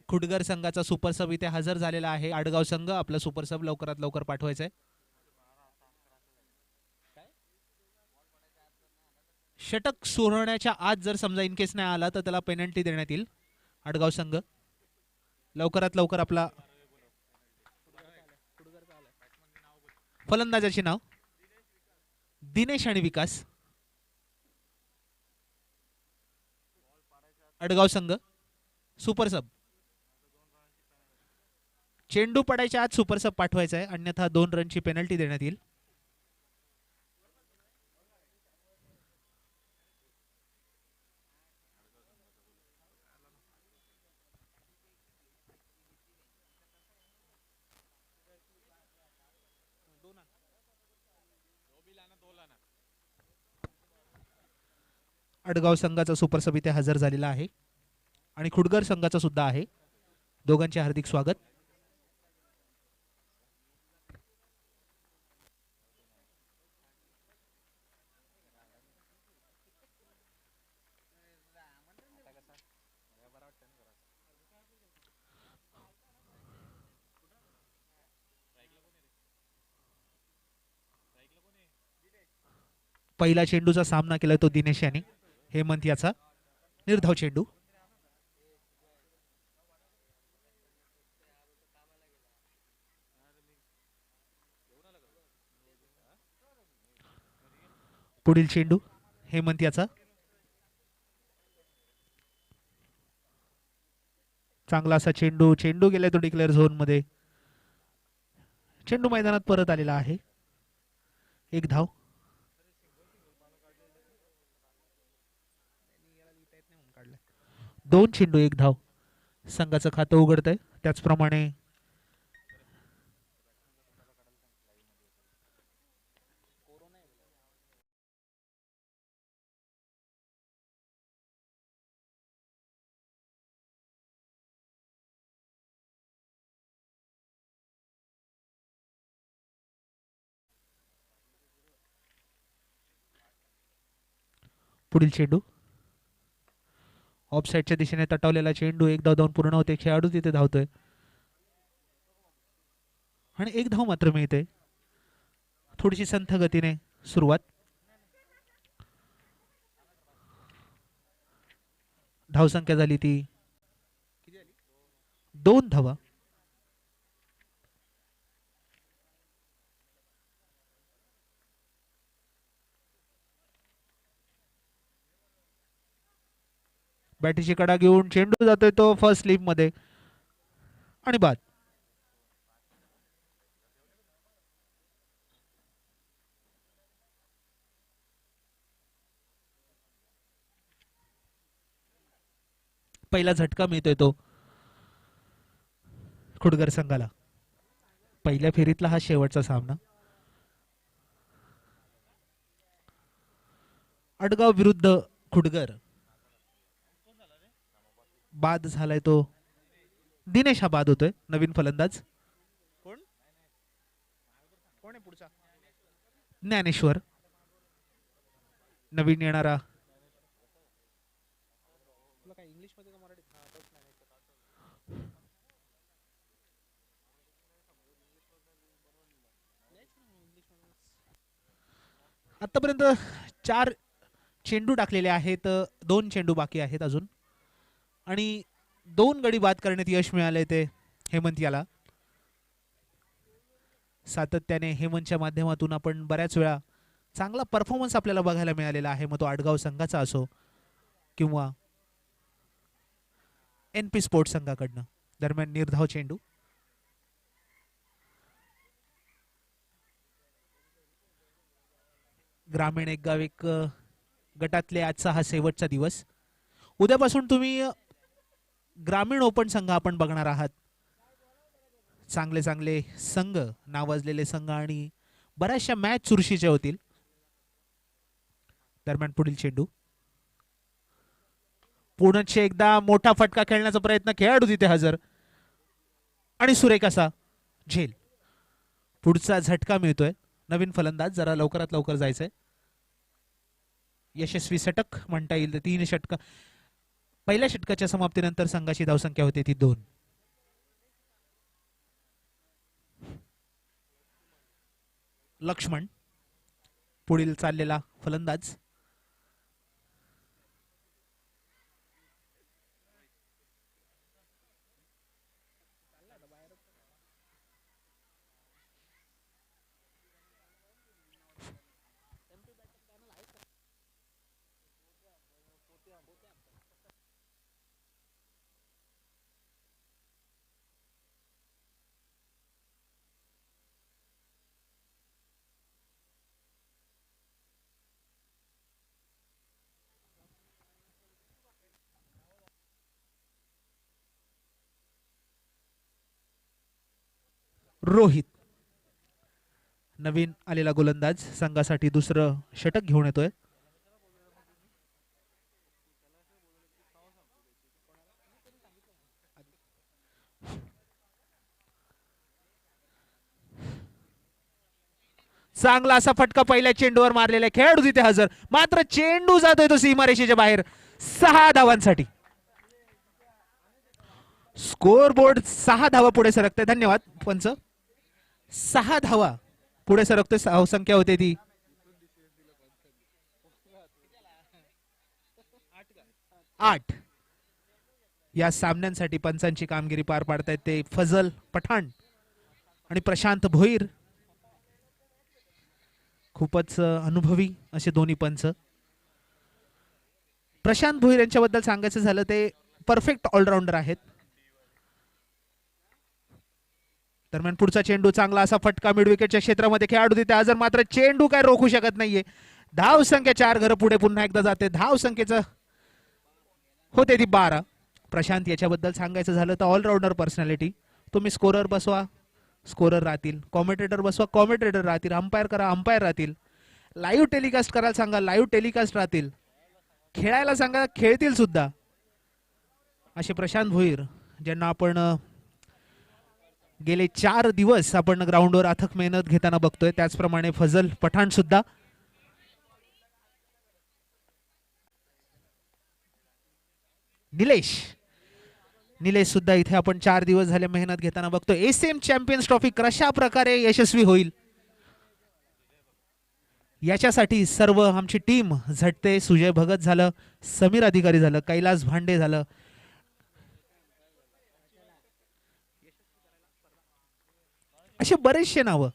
खुडगर संघाचा सुपर सब इथे हजर झालेला आहे. आडगाव संघ आपला सुपर सब लवकरात लवकर पाठवायचा आहे. षटक सोडण्याच्या आत जर समजा इन केस नाही आला तर त्याला पेनल्टी देण्यात येईल. आडगाव संघ लवकरात लवकर आपला फलंदाजाचे नाव दिनेश आणि विकास. आडगाव संघ सुपर सब. चेंडू पडायच्या आत सुपर सब पाठवायचा आहे, अन्यथा 2 रनची पेनल्टी देण्यात येईल. आडगाव संघाचा सुपर सब इथे हजर झालेला आहे आणि खुडगर संघाचा सुद्धा आहे. दोघांचे हार्दिक स्वागत. पहिला चेंडूचा सामना केलाय तो दिनेश यांनी. हेमंत याचा निर्धाव चेंडू. पुढील चेंडू हेमंत याचा. चांगला असा चेंडू. चेंडू गेलाय तो डिक्लेअर झोन मध्ये. चेंडू मैदानात परत आलेला आहे. 1 धाव. दोन चेंडू 1 धाव. संघाचं खातं उघडतंय. त्याचप्रमाणे पुढील चेंडू ऑफसाईडच्या दिशेने तटावलेला चेंडू. 1 धाव धावून पूर्ण होते. खेळाडू तिथे धावतोय आणि 1 धाव मात्र मिळते. थोडीशी संथ गतीने सुरुवात. धावसंख्या झाली ती 2 धावा. बॅटीची कडा घेऊन चेंडू जातोय तो फर्स्ट स्लिप मध्ये आणि बाद. पहिला झटका मिळतोय तो खुडगर संघाला. पहिल्या फेरीतला हा शेवटचा सामना. आडगाव विरुद्ध खुडगर. बाद झालाय तो दिनेश. हा बाद होतोय. नवीन फलंदाज कोण कोण आहे पुढचा? ज्ञानेश्वर. नवीन येणारा. आतापर्यंत 4 चेंडू टाकलेले आहेत. 2 चेंडू बाकी आहेत अजून आणि 2 गडी बाद करण्यात यश मिळाले ते हेमंत याला. सातत्याने हेमंतच्या माध्यमातून आपण बऱ्याच वेळा चांगला परफॉर्मन्स आपल्याला बघायला मिळालेला आहे. मग तो आडगाव संघाचा असो किंवा NP स्पोर्ट्स संघाकडनं. दरम्यान निर्धाव चेंडू. ग्रामीण एक गाव एक गटातले आजचा हा शेवटचा दिवस. उद्यापासून तुम्ही ग्रामीण ओपन संघ आपण बघणार आहात. चांगले चांगले संघ, नावाजलेले संघ आणि बऱ्याचशा मॅच चुरशीच्या होतील. दरम्यान पुढील चेंडू. पुनश्च एकदा मोठा फटका खेळण्याचा प्रयत्न. खेळाडू तिथे हजर आणि सुरेख असा झेल. पुढचा झटका मिळतोय. नवीन फलंदाज. जरा लवकरात लवकर जायचंय. यशस्वी षटक म्हणता येईल. 3 षटक. पहिल्या षटकाच्या समाप्तीनंतर संघाची धावसंख्या होती ती 2. लक्ष्मण पुढील चाललेला फलंदाज. रोहित नवीन आलेला गोलंदाज संघासाठी दुसरं षटक घेऊन येतोय. चांगला असा फटका पहिल्या चेंडूवर मारलेला खेळाडू तिथे हजर, मात्र चेंडू जातोय तो सीमारेषेच्या बाहेर. 6 धावांसाठी स्कोर बोर्ड 6 धावा पुढे सरकते. धन्यवाद पंच. 6 धावा पुढे सरकते. संख्या होते ती 8. या सामन्यांसाठी पंचांची कामगिरी पार पाडतायत ते फजल पठाण आणि प्रशांत भोईर. खूपच अनुभवी असे दोन्ही पंच. प्रशांत भोईर यांच्याबद्दल सांगायचं झालं ते परफेक्ट ऑलराऊंडर आहेत. दरम्यान पुढचा चेंडू चांगला असा फटका मिड विकेटच्या क्षेत्रामध्ये खेळाडू तिथे हजर, मात्र चेंडू काय रोखू शकत नाहीये. धाव संख्या 4 घरं पुढे पुन्हा एकदा जाते. धाव संख्येचं होते ती 12. प्रशांत याच्याबद्दल सांगायचं झालं तर ऑलराऊंडर पर्सनॅलिटी. तुम्ही स्कोरर बसवा स्कोरर राहतील, कॉमेंटेटर बसवा कॉमेंटेटर राहतील, अंपायर करा अंपायर राहतील, लाईव्ह टेलिकास्ट करायला सांगा लाईव्ह टेलिकास्ट राहतील, खेळायला सांगा खेळतील सुद्धा. असे प्रशांत भोईर ज्यांना आपण गेले 4 दिवस आपण ग्राउंडवर अथक मेहनत घेताना बघतोय. त्याचप्रमाणे फजल पठाण सुद्धा. निलेश सुद्धा इथे आपण 4 दिवस झाले मेहनत घेताना बघतोय. एसीएम चॅम्पियन्स ट्रॉफी कशा प्रकारे यशस्वी होईल याच्यासाठी सर्व आमची टीम झटते. सुजय भगत झालं, समीर अधिकारी झालं, कैलास भांडे झालं, असे बरेचसे नाव.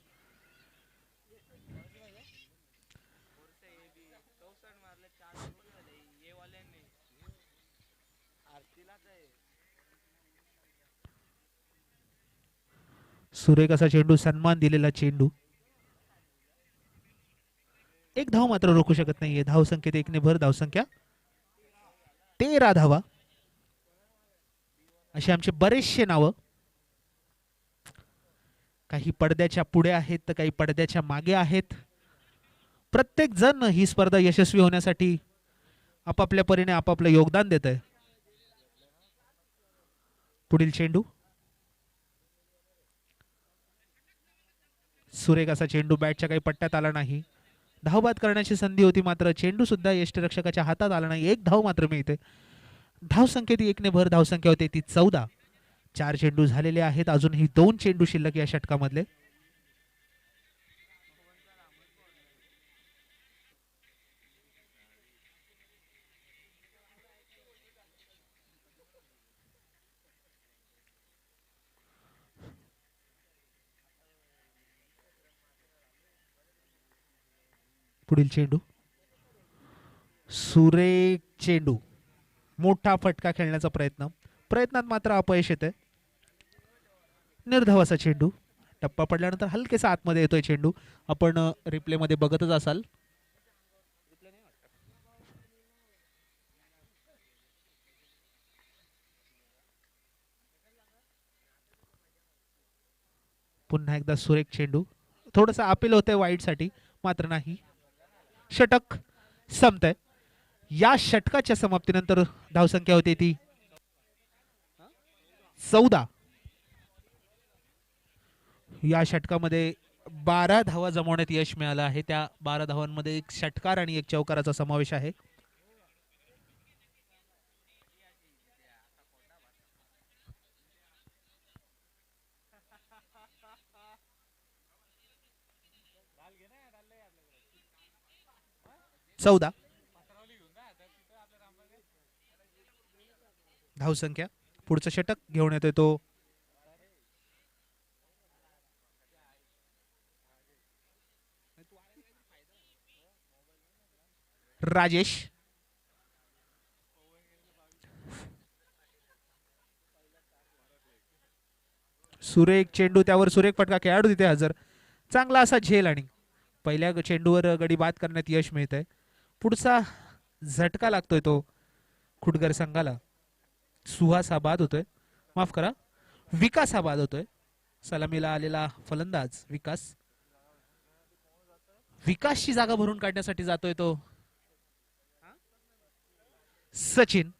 सुरेख असा चेंडू, सन्मान दिलेला चेंडू. 1 धाव मात्र रोखू शकत नाहीये. धाव संख्येत 1 ने भर. धाव संख्या 13 धावा. असे आमचे बरेचसे नाव. काही पडद्याच्या पुढे आहेत तर काही पडद्याच्या मागे आहेत. प्रत्येक जण ही स्पर्धा यशस्वी होण्यासाठी आपापल्या परीने आपापलं योगदान देत आहे. पुढील चेंडू सुरेख असा चेंडू बॅटच्या काही पट्ट्यात आला नाही. धावबाद करण्याची संधी होती मात्र चेंडू सुद्धा यष्टीरक्षकाच्या हातात आला नाही. 1 धाव मात्र मिळते. धाव संख्येत 1 ने भर. धाव संख्या होते ती 14. 4 चेंडू झालेले आहेत. अजूनही 2 चेंडू शिल्लक या षटकामधले. पुढील चेंडू सुरेख चेंडू. मोठा फटका खेळण्याचा प्रयत्नात मात्र अपयश येते. निर्धाव असा चेंडू. टप्पा पडल्यानंतर हलकेसा आतमध्ये येतोय चेंडू. आपण रिप्ले मध्ये बघतच असाल. पुन्हा एकदा सुरेख चेंडू. थोडासा अपील होतंय वाईट साठी मात्र नाही. षटक संपतंय. या षटकाच्या समाप्तीनंतर धावसंख्या होती ती 14. या षटकामध्ये 12 धावा जमवण्यात यश मिळालं आहे. त्या 12 धावांमध्ये 1 षटकार आणि 1 चौकाराचा समावेश आहे. 14 धावसंख्या. पुढचं षटक घेऊन येतोय तो राजेश. सुरेख चेंडू, त्यावर सुरेख फटका, खेळाडू तिथे हजर. चांगला असा झेल आणि पहिल्या चेंडूवर गडी बाद करण्यात यश मिळतंय. पुढचा झटका लागतोय तो खुटगर संघाला. सुहास हा बाद होतोय, माफ करा विकास हा बाद होतोय. सलामीला आलेला फलंदाज विकास. विकासची जागा भरून काढण्यासाठी जातोय तो सचिन.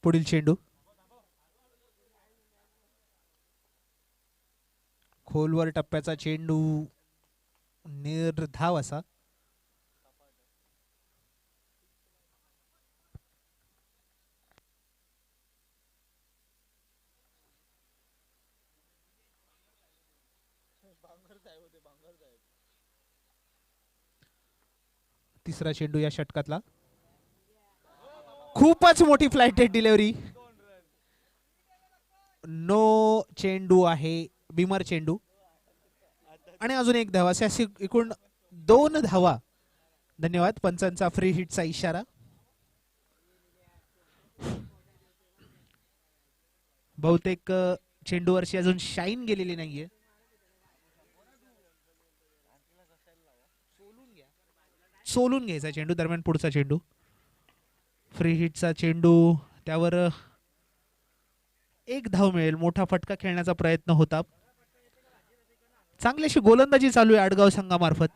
पुढील चेंडू खोलवर टप्प्याचा चेंडू, निर्धाव असा. तिसरा चेंडू या षटकातला. खूपच मोठी फ्लाइटेड डिलिव्हरी. नो चेंडू आहे, बिमर चेंडू. आणि अजून एक धावा, असे एकूण 2 धावा. धन्यवाद. पंचांचा फ्री हिटचा इशारा. बहुतेक चेंडूवरची अजून शाईन गेलेली नाहीये. सोलून घ्यायचा चेंडू. दरम्यान पुढचा चेंडू फ्री हिटचा चेंडू, त्यावर 1 धाव मिळेल. मोठा फटका खेळण्याचा प्रयत्न होता. चांगलीशी गोलंदाजी चालू आहे आडगाव संघामार्फत.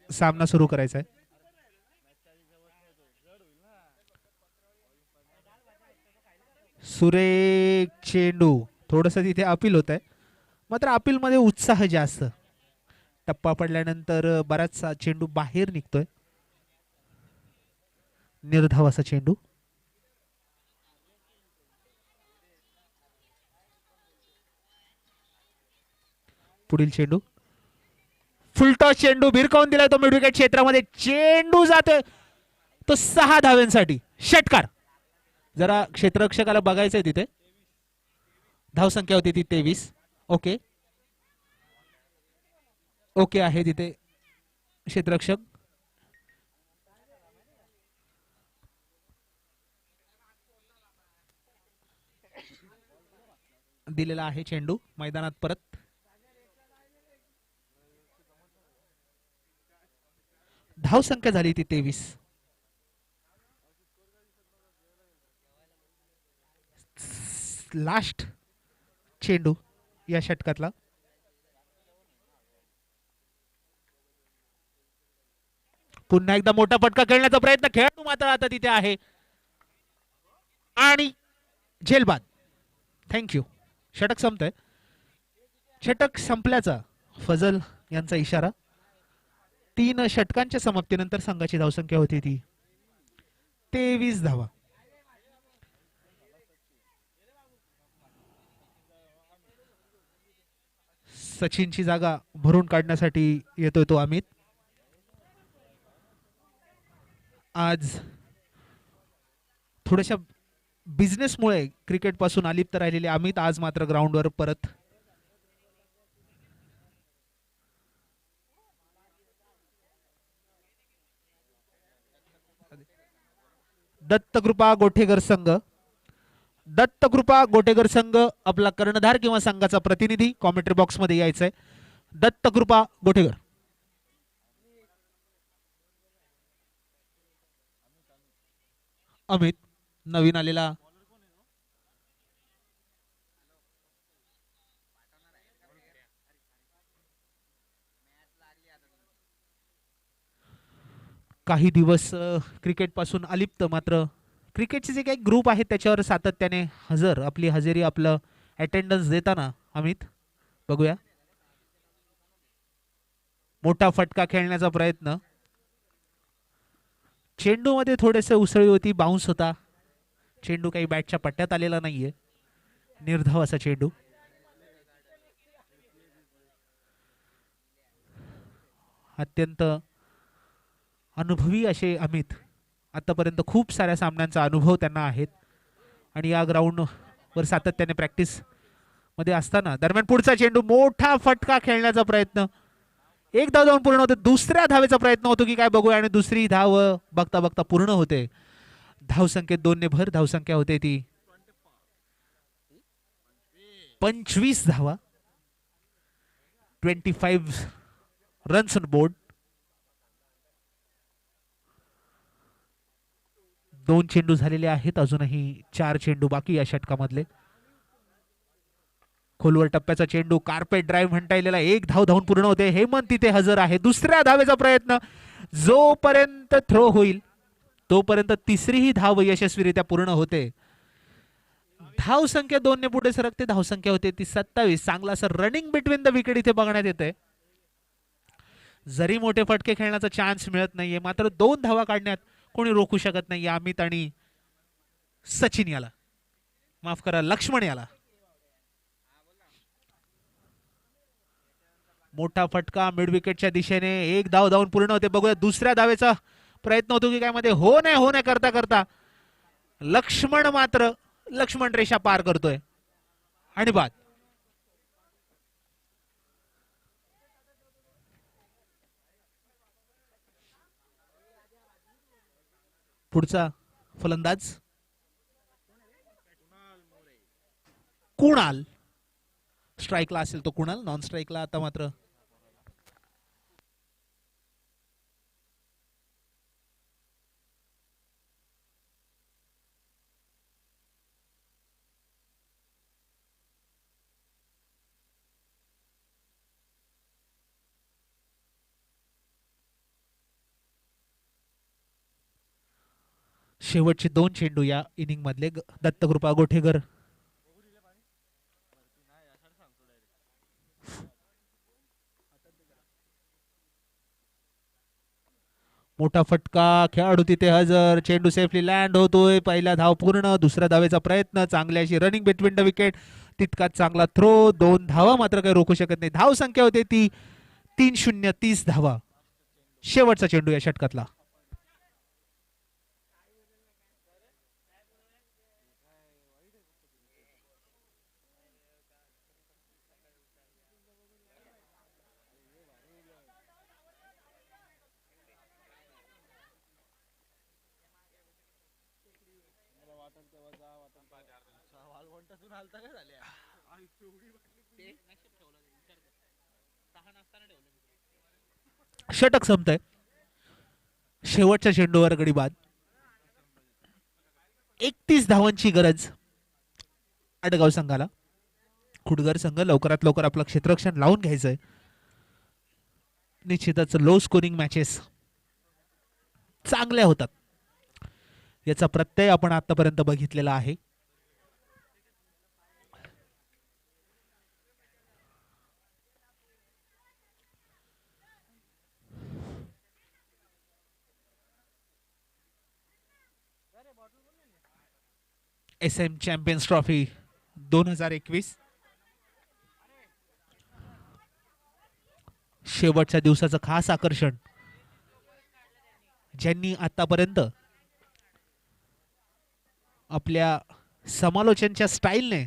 सामना सुरू करायचा आहे. सुरेख चेंडू. थोडस तिथे अपील होत आहे, मात्र अपील मध्ये उत्साह जास्त. टप्पा पडल्यानंतर बराचसा चेंडू बाहेर निघतोय. निर्धाव असा चेंडू. पुढील चेंडू फुलटॉस चेंडू भिरकावून दिलाय तो मिड विकेट क्षेत्रामध्ये. चेंडू जातोय तो 6 धाव्यांसाठी. षटकार. जरा क्षेत्ररक्षकाला बघायचंय तिथे. धावसंख्या होती ती 23. ओके ओके आहे तिथे क्षेत्ररक्षक. दिलेला आहे चेंडू मैदानात परत. धावसंख्या झाली ती 23. लास्ट चेंडू या षटकातला. पुन्हा एकदा मोठा फटका खेळण्याचा प्रयत्न. खेळाडू मात्र आता तिथे आहे आणि झेलबाद. थँक्यू. षटक संपतंय. षटक संपल्याचा फजल यांचा इशारा. 3 षटकांच्या समाप्तीनंतर संघाची धावसंख्या होती ती 23 धावा. सचिनची जागा भरून काढण्यासाठी येतोय तो अमित. आज थोड्याशा बिझनेसमुळे क्रिकेट पासून अलिप्त राहिलेले अमित आज मात्र ग्राउंडवर परत दत्तकृपा गोठेकर संघ, दत्तकृपा गोटेगर संघ आपला कर्णधार किंवा संघाचा प्रतिनिधी कॉमेंट्री बॉक्स मध्ये यायचंय. दत्तकृपा गोटेगर. अमित नवीन आलेला काही दिवस क्रिकेट पासून अलिप्त, मात्र क्रिकेटचे जे काही ग्रुप आहेत त्याच्यावर सातत्याने आपली हजेरी आपलं अटेंडन्स देताना अमित बघूया. मोठा फटका खेळण्याचा प्रयत्न, चेंडू मध्ये थोडेसे उसळी होती, बाउन्स होता. चेंडू काही बॅटच्या पट्ट्यात आलेला नाहीये. निर्धाव असा चेंडू. अत्यंत अनुभवी असे अमित, आतापर्यंत खूप साऱ्या सामन्यांचा अनुभव त्यांना आहेत आणि या ग्राउंड वर सातत्याने प्रॅक्टिस मध्ये असताना दरम्यान पुढचा चेंडू, मोठा फटका खेळण्याचा प्रयत्न. एक धाव जाऊन पूर्ण होते, दुसऱ्या धावेचा प्रयत्न होतो की काय बघूया आणि दुसरी धाव बघता बघता पूर्ण होते. धावसंख्येत 2 ने भर. धावसंख्या होते ती 25 धावा, 25 रन्स ऑन बोर्ड. 2 चेंडू झालेले आहेत, अजूनही 4 चेंडू बाकी या षटकामधले. खोलवर टप्प्याचा चेंडू, कार्पेट ड्राईव्ह म्हणता येईल. एक धाव धावून पूर्ण होते. हेमंत तिथे हजर आहे. दुसऱ्या धावेचा प्रयत्न, जोपर्यंत थ्रो होईल तोपर्यंत तिसरीही धाव यशस्वीरित्या पूर्ण होते. धावसंख्या 2 ने पुढे सरकते. धावसंख्या होते ती 27. चांगला असं रनिंग बिटवीन द विकेट इथे बघण्यात येते. जरी मोठे फटके खेळण्याचा चान्स मिळत नाहीये, मात्र 2 धावा काढण्यात कोणी रोखू शकत नाही अमित आणि सचिन याला, माफ करा लक्ष्मण याला. मोठा फटका मिड विकेटच्या दिशेने, एक धाव धावून पूर्ण होते. बघूया दुसऱ्या धावेचा प्रयत्न होतो की काय मध्ये. हो नाही करता करता लक्ष्मण रेषा पार करतोय आणि बाद. पुढचा फलंदाज कुणाल. स्ट्राईकला असेल तो कुणाल, नॉन स्ट्राईकला आता मात्र शेवटचे 2 चेंडू या इनिंग मधले. दत्तकृपा गोठेकर मोठा फटका, खेळाडू तिथे हजर. चेंडू सेफली लँड होतोय. पहिला धाव पूर्ण. दुसऱ्या धावेचा प्रयत्न, चांगली अशी रनिंग बिटवीन द विकेट, तितकाच चांगला थ्रो. 2 धावा मात्र काही रोखू शकत नाही. धाव संख्या होते ती 3-0, 30 धावा. शेवटचा चेंडू या षटकातला. षटक संपतंय. शेवटच्या चेंडूवर गडी बाद. 31 धावांची गरज आडगाव संघाला. खुडगर संघ लवकरात लवकर आपलं क्षेत्ररक्षण लावून घ्यायचंय. निश्चितच लो स्कोरिंग मॅचेस चांगल्या होतात याचा प्रत्यय आपण आतापर्यंत बघितलेला आहे. SM चॅम्पियन्स ट्रॉफी 2021 शेवटच्या दिवसाचं खास आकर्षण. ज्यांनी आतापर्यंत आपल्या समालोचनच्या स्टाईलने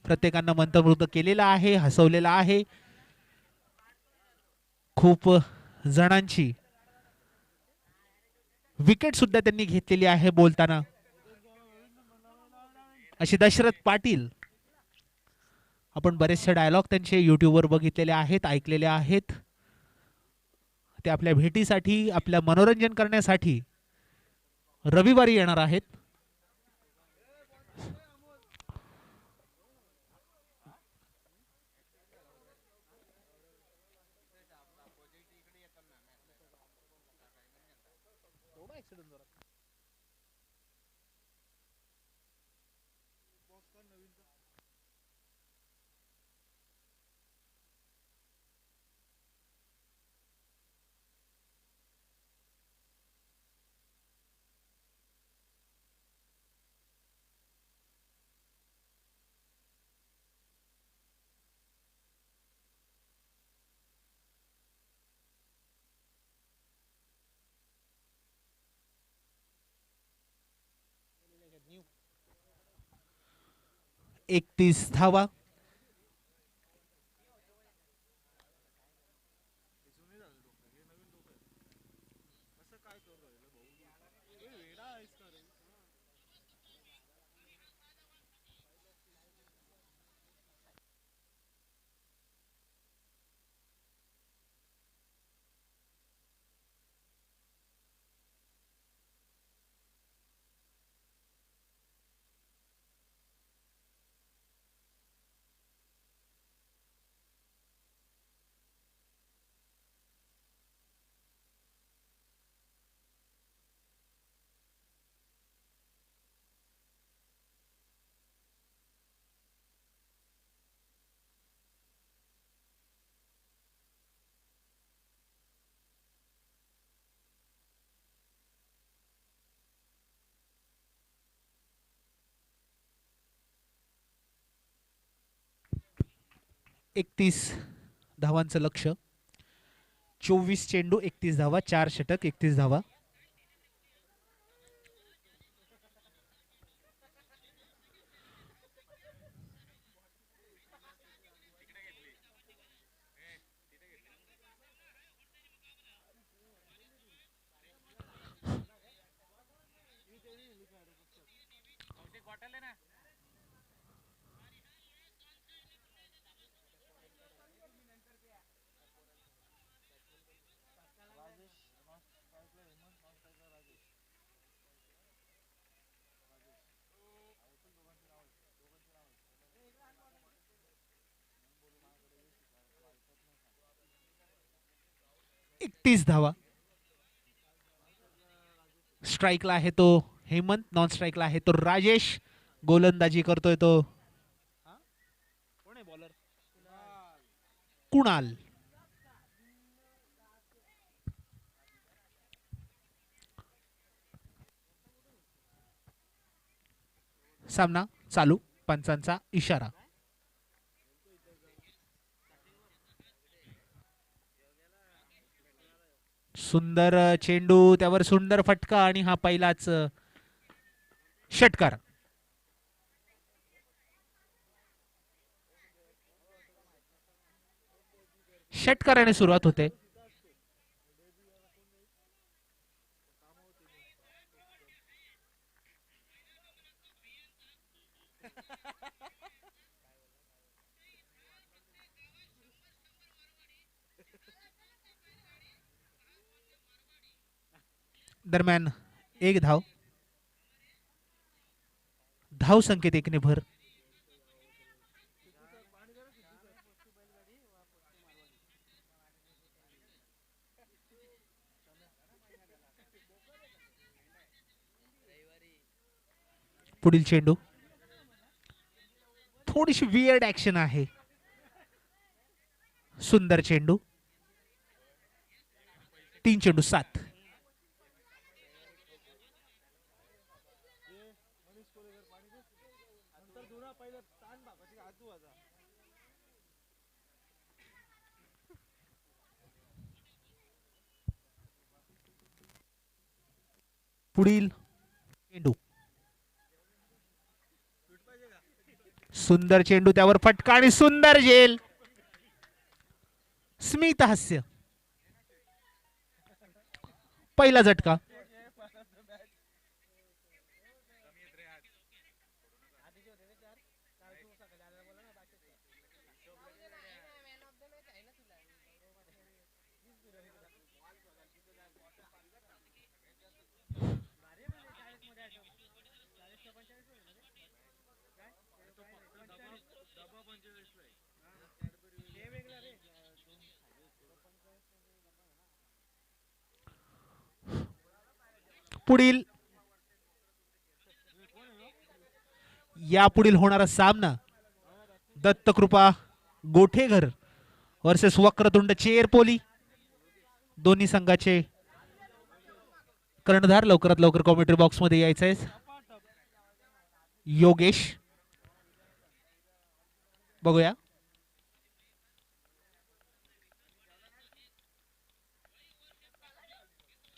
प्रत्येकांना मंत्रमुग्ध केलेला आहे, हसवलेला आहे. खूप जणांची विकेट सुद्धा त्यांनी घेतलेली आहे बोलताना. अशी दशरथ पाटील, आपण बरेचसे डायलॉग त्यांचे युट्यूबवर बघितलेले आहेत, ऐकलेले आहेत. ते आपल्या भेटीसाठी, आपल्या मनोरंजन करण्यासाठी रविवारी येणार आहेत. एकतीस धावा. एकतीस धावांचं लक्ष. 24 चेंडू 31 धावा, 4 षटक 31 धावा. एकतीस धावा. स्ट्राइकला आहे तो हेमंत, नॉन स्ट्राइकला आहे तो राजेश. गोलंदाजी करतोय तो कुणाल. सामना चालू. पंचांचा इशारा. सुंदर चेंडू, त्यावर सुंदर फटका आणि हा पहिलाच षटकार. षटकाराने सुरुवात होते. दरम्यान एक धाव. धाव संकेत एकने भर. पुढील चेंडू. थोडीशी वियर्ड ऍक्शन आहे. सुंदर चेंडू. 3 चेंडू 7. पुढील चेंडू. सुंदर चेंडू, त्यावर फटका आणि सुंदर झेल. स्मित हास्य. पहिला झटका. पुढील यापुढील होणारा सामना दत्तकृपा गोठेघर वर्सेस वक्रतुंड चेरपोली. दोन्ही संघाचे कर्णधार लवकरात लवकर कॉमेंट्री बॉक्स मध्ये यायचं आहे. योगेश बघूया.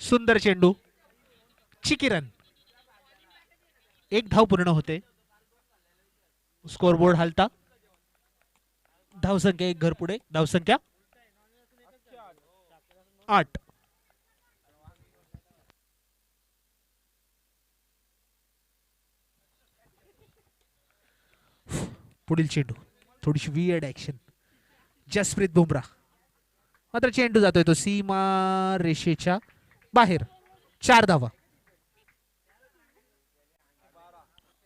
सुंदर चेंडू, चिकिरन, एक धाव पूर्ण होते. स्कोरबोर्ड हलता. धावसंख्या एक घर पुढे. धावसंख्या 8. पुढील चेंडू थोडीशी वियर्ड ऍक्शन. जसप्रीत बुमराह मात्र चेंडू जातोय तो सीमा रेषेच्या बाहेर. 4 धावा.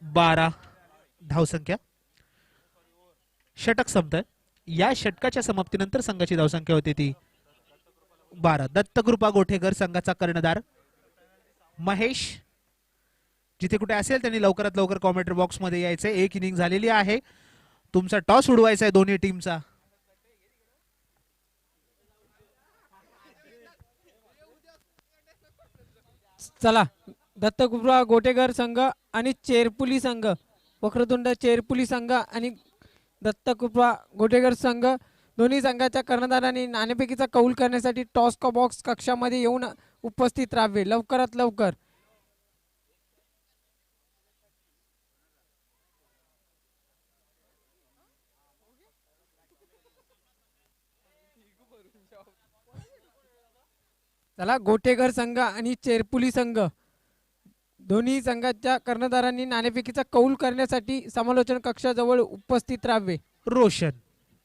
12 धावसंख्या. षटक संपतंय. या षटकाच्या समाप्तीनंतर संघाची धावसंख्या होती ती 12. दत्तकृपा गोठेघर संघाचा कर्णधार महेश. जिथे कुठे असेल त्यांनी लवकरात लवकर कॉमेंट्री बॉक्स मध्ये यायचंय. एक इनिंग झालेली आहे. तुमचा टॉस उडवायचा आहे दोन्ही टीमचा. चला, दत्तकृपा गोटेघर संघ आणि चेरपुली संघ, वक्रतुंड चेरपुली संघ आणि दत्तकृपा गोटेघर संघ दोन्ही संघाच्या कर्णधारांनी नाणेफेकीचा कौल करण्यासाठी टॉस बॉक्स कक्षामध्ये येऊन उपस्थित राहावे लवकरात लवकर. चला, गोटेघर संघ आणि चेरपुली संघ दोन्ही संघाच्या कर्णधारांनी नाणेफेकीचा कौल करण्यासाठी समालोचन कक्षाजवळ उपस्थित राहावे. रोशन,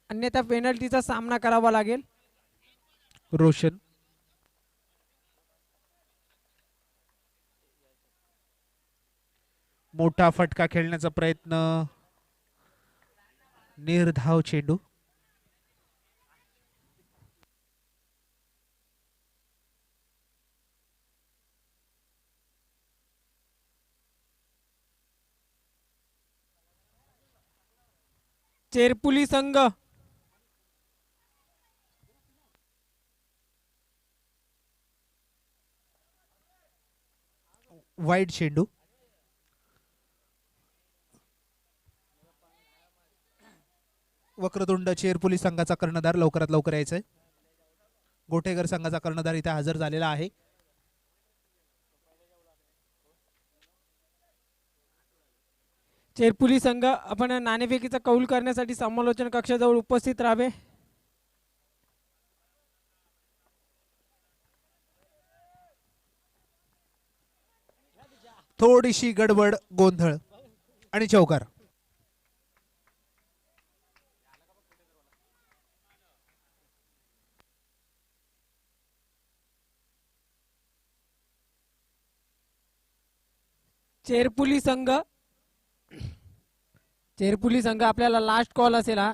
अन्यथा पेनल्टीचा सामना करावा लागेल. रोशन मोठा फटका खेळण्याचा प्रयत्न. निर्धाव चेंडू. चेरपुली संघ वाईड चेंडू. वक्रतुंड चेरपुली संघाचा कर्णधार लवकरात लवकर यायचंय. गोठेघर संघाचा कर्णधार इथे हजर झालेला आहे. चेरपुली संघ आपण नाणेफेकीचा कौल करण्यासाठी समालोचन कक्षाजवळ उपस्थित राहावे. थोडीशी गडबड, गोंधळ आणि चौकार. चेरपुली संघ आपल्याला लास्ट कॉल असेल हा.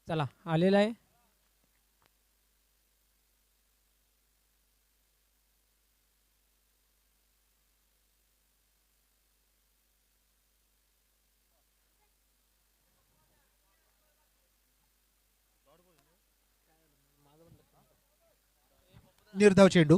चला, आलेला आहे. निर्धाव चेंडू.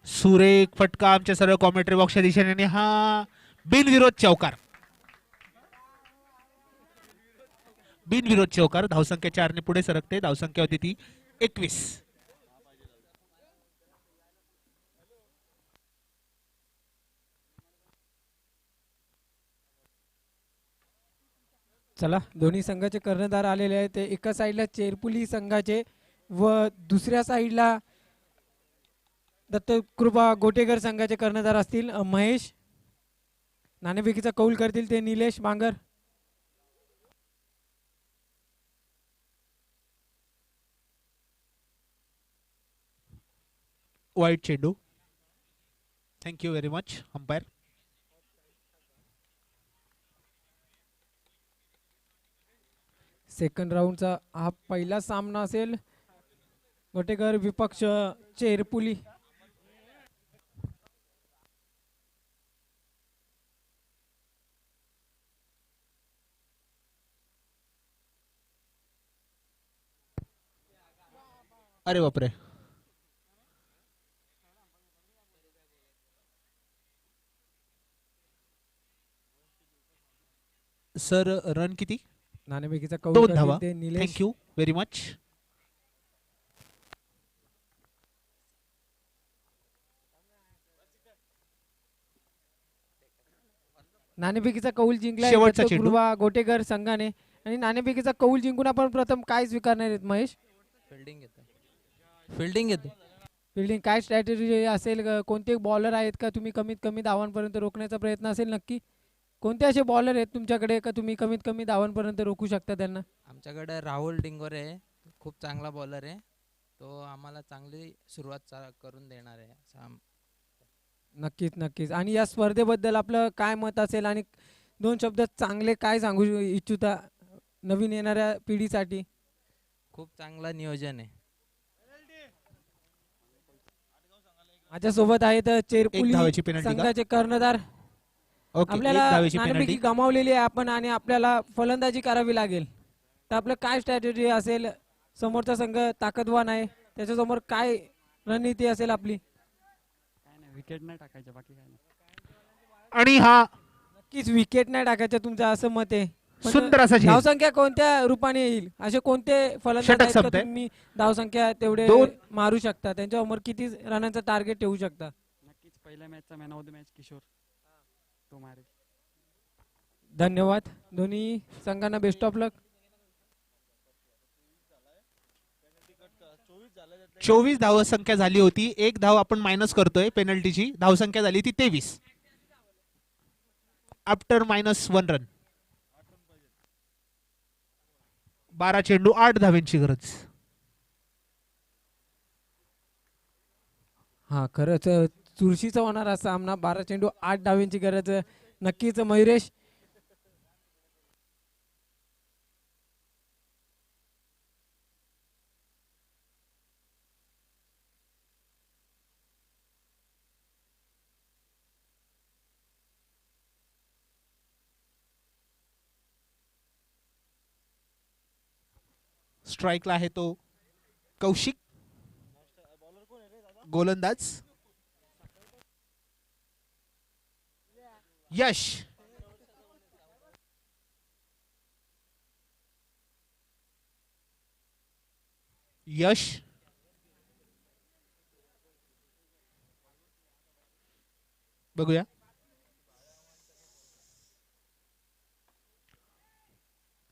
सुरेख फटका आमच्या सर्व कॉमेंट्री बॉक्सच्या दिशेने आणि हा बिनविरोध चौकार. बिनविरोध चौकार. धावसंख्या 4 ने पुढे सरकते. धावसंख्या होती ती 21. चला, दोन्ही संघाचे कर्णधार आलेले आहेत. ते एका साईडला चेरपुली संघाचे व दुसऱ्या साईडला दत्तकृपा गोटेघर संघाचे कर्णधार असतील महेश. नाणेफेकीचा कौल करतील ते निलेश बांगर. वाईट चेंडू. Thank you very much umpire. Second राऊंडचा हा पहिला सामना असेल. गोटेकर विपक्ष चेरपुली. अरे बापरे. सर रन किती? नाणेफेकीचा कौल 2 करतील धावा. ते निलेश. Thank you very much. नाणेफेकीचा कौल जिंकला शेवटचा चेंडू. गोटेकर संघाने. आणि नाणेफेकीचा कौल जिंकून आपण प्रथम काय स्वीकारणार आहेत महेश? फिल्डिंग येते. फिल्डिंग येते. फिल्डिंग काय स्ट्रॅटेजी असेल? कोणते बॉलर आहेत का तुम्ही कमीत कमी धावांपर्यंत रोखण्याचा प्रयत्न असेल नक्की? कोणते असे बॉलर आहेत तुमच्याकडे का तुम्ही कमीत कमी धावांपर्यंत रोखू शकता त्यांना? आमच्याकडे राहुल डिंगोरे आहे. खूप चांगला बॉलर आहे. तो आम्हाला चांगली सुरुवात करून देणार आहे नक्कीच नक्कीच. आणि या स्पर्धेबद्दल आपलं काय मत असेल आणि 2 शब्द चांगले काय सांगू इच्छिता नवीन येणाऱ्या पिढीसाठी? खूप चांगला नियोजन आहे. माझ्यासोबत आहेत एक चेरपुली धावेची पेनल्टी का? संघाचे कर्णधार. ओके. एक आपल्याला धावेची नाणेफेकी पेनल्टी. गमावलेली आहे आपण आणि आपल्याला फलंदाजी करावी लागेल. तर आपलं काय स्ट्रॅटेजी असेल? समोरचा संघ ताकदवान आहे, त्याच्यासमोर काय रणनीती असेल आपली? काय नाही, विकेट नाही टाकायचं, बाकी काय नाही. आणि हा नक्कीच विकेट नाही टाकायचं तुमचं असं मत आहे. पण सुंदर असा झेल. धावसंख्या कोणत्या रूपाने येईल? असे कोणते फलंदाज षटक आहेत का संपतंय. तुम्ही धावसंख्या तेवढे 2 मारू शकता? त्यांच्यावर किती रनांचं टार्गेट ठेवू शकता? नक्कीच पहिल्या मॅचचा man of the match Kishore तो मारेल. धन्यवाद. दोन्ही संघांना बेस्ट ऑफ लक. 24 धावसंख्या झाली होती. 1 धाव आपण मायनस करतोय पेनल्टीची. धावसंख्या झाली ती 23 आफ्टर -1 रन. 12 चेंडू 8 धाव्यांची गरज. हा खरंच चुरशीचा होणारा सामना. 12 चेंडू 8 डावींची गरज. नक्कीच मयुरेश. स्ट्राइकला आहे तो कौशिक, गोलंदाज यश. यश बघूया.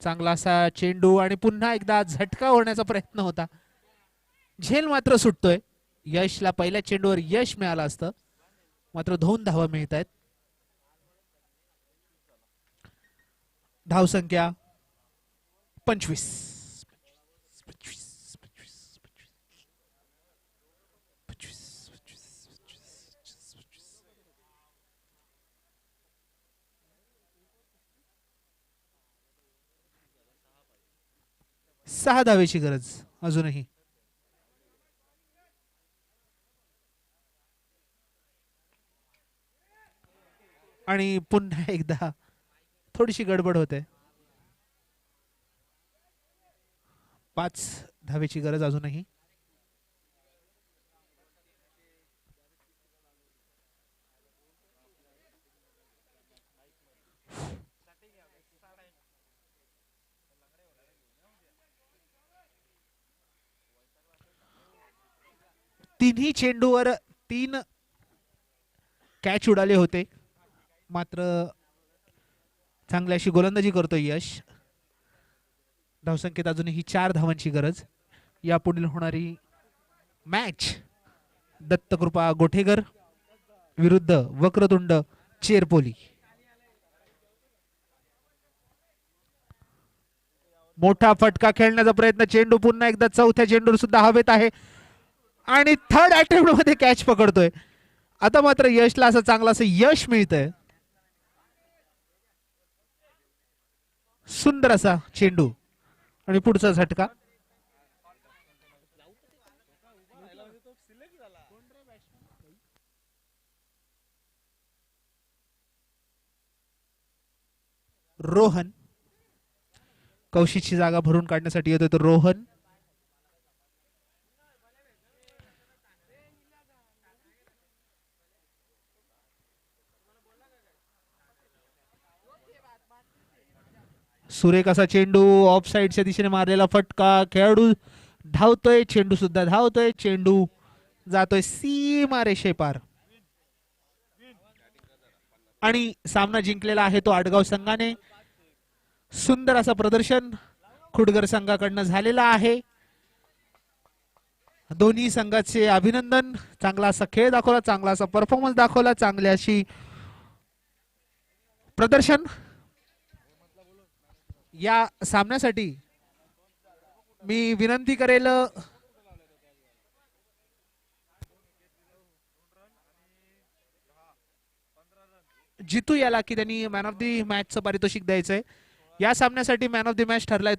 चांगला असा चेंडू आणि पुन्हा एकदा झटका होण्याचा प्रयत्न होता. झेल मात्र सुटतोय. यशला पहिल्या चेंडूवर यश मिळालं असतं, मात्र 2 धावा मिळत आहेत. धावसंख्या 25. सहा धावेची गरज अजूनही. आणि पुन्हा एकदा थोडीशी गडबड होते. 5 धावेची गरज अजूनही. तिन्ही चेंडूवर 3 कॅच उडाले होते, मात्र चांगली अशी गोलंदाजी करतोय यश. धावसंख्येत अजूनही 4 धावांची गरज. यापुढील होणारी मॅच दत्तकृपा गोठेकर विरुद्ध वक्रतुंड चेरपोली. मोठा फटका खेळण्याचा प्रयत्न, चेंडू पुन्हा एकदा चौथ्या चेंडूवर सुद्धा हवेत आहे आणि थर्ड अटेम्प्ट मध्ये कॅच पकडतोय. आता मात्र यशला असं चांगलं असं यश मिळतंय. सुंदर असा चेंडू आणि पुढचा झटका. रोहन कौशिकची जागा भरून काढण्यासाठी येतोय तो रोहन. सुरेख असा चेंडू, ऑफ साइडच्या दिशेने मारलेला फटका, खेळाडू धावतोय, चेंडू सुद्धा धावतोय, चेंडू जातोय सीमा रेषेपार आणि सामना जिंकलेला आहे तो आडगाव संघाने. सुंदर असं प्रदर्शन खुडगर संघाकडनं झालेलं आहे. दोन्ही संघाचे अभिनंदन. चांगला असा खेळ दाखवला, चांगला असा परफॉर्मन्स दाखवला, चांगली अशी प्रदर्शन. या सामन्यासाठी मी विनंती करेल जितू याला की त्यांनी मॅन ऑफ द मॅचचं पारितोषिक द्यायचंय. या सामन्यासाठी मॅन ऑफ द मॅच ठरलाय तो